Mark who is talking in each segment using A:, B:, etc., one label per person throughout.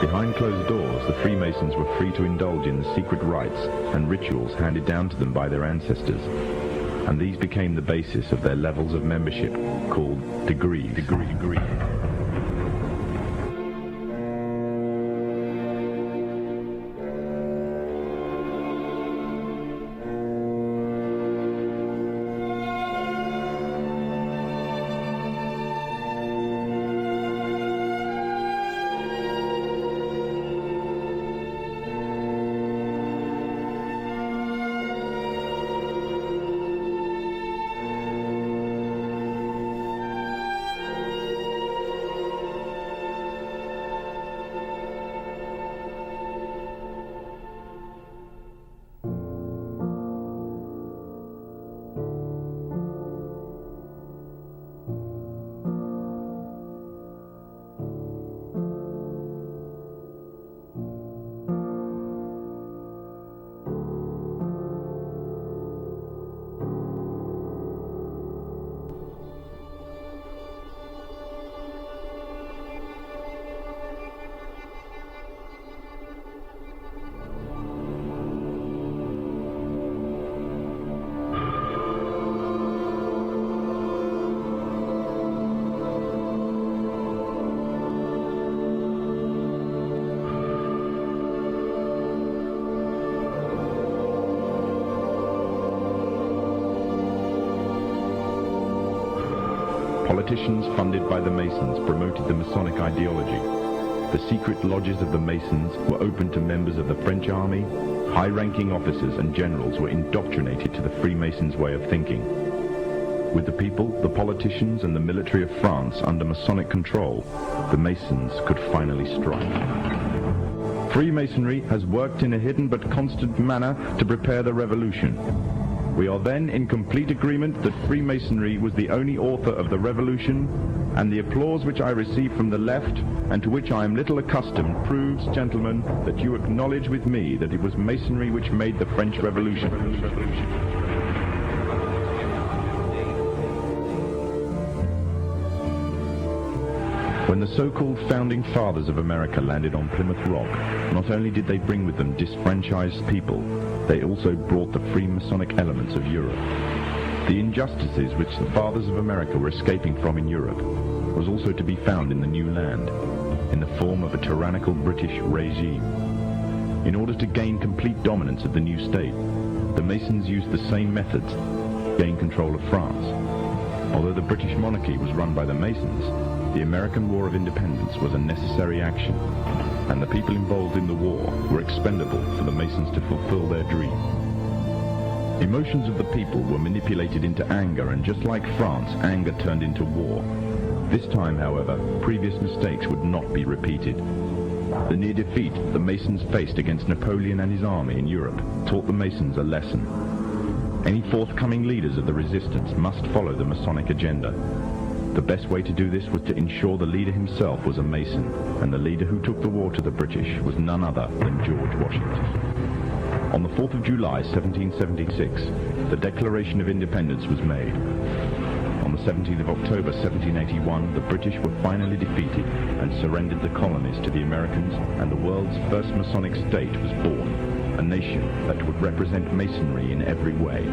A: Behind closed doors, the Freemasons were free to indulge in the secret rites and rituals handed down to them by their ancestors, and these became the basis of their levels of membership, called degrees. Politicians funded by the Masons promoted the Masonic ideology. The secret lodges of the Masons were open to members of the French army. High-ranking officers and generals were indoctrinated to the Freemasons' way of thinking. With the people, the politicians, and the military of France under Masonic control, the Masons could finally strike. Freemasonry has worked in a hidden but constant manner to prepare the revolution. We are then in complete agreement that Freemasonry was the only author of the revolution, and the applause which I receive from the left, and to which I am little accustomed, proves, gentlemen, that you acknowledge with me that it was Masonry which made the French Revolution. When the so-called founding fathers of America landed on Plymouth Rock, not only did they bring with them disfranchised people, they also brought the Freemasonic elements of Europe. The injustices which the fathers of America were escaping from in Europe was also to be found in the new land, in the form of a tyrannical British regime. In order to gain complete dominance of the new state, the Masons used the same methods to gain control of France. Although the British monarchy was run by the Masons, the American War of Independence was a necessary action, and the people involved in the war were expendable for the Masons to fulfill their dream. Emotions of the people were manipulated into anger, and just like France, anger turned into war. This time, however, previous mistakes would not be repeated. The near defeat the Masons faced against Napoleon and his army in Europe taught the Masons a lesson. Any forthcoming leaders of the resistance must follow the Masonic agenda. The best way to do this was to ensure the leader himself was a Mason, and the leader who took the war to the British was none other than George Washington. On the 4th of July, 1776, the Declaration of Independence was made. On the 17th of October, 1781, the British were finally defeated and surrendered the colonies to the Americans, and the world's first Masonic state was born, a nation that would represent Masonry in every way.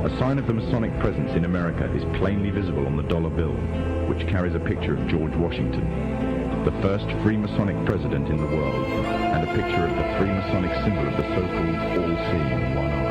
A: A sign of the Masonic presence in America is plainly visible on the dollar bill, which carries a picture of George Washington, the first Freemasonic president in the world, and a picture of the Freemasonic symbol of the so-called all-seeing one eye.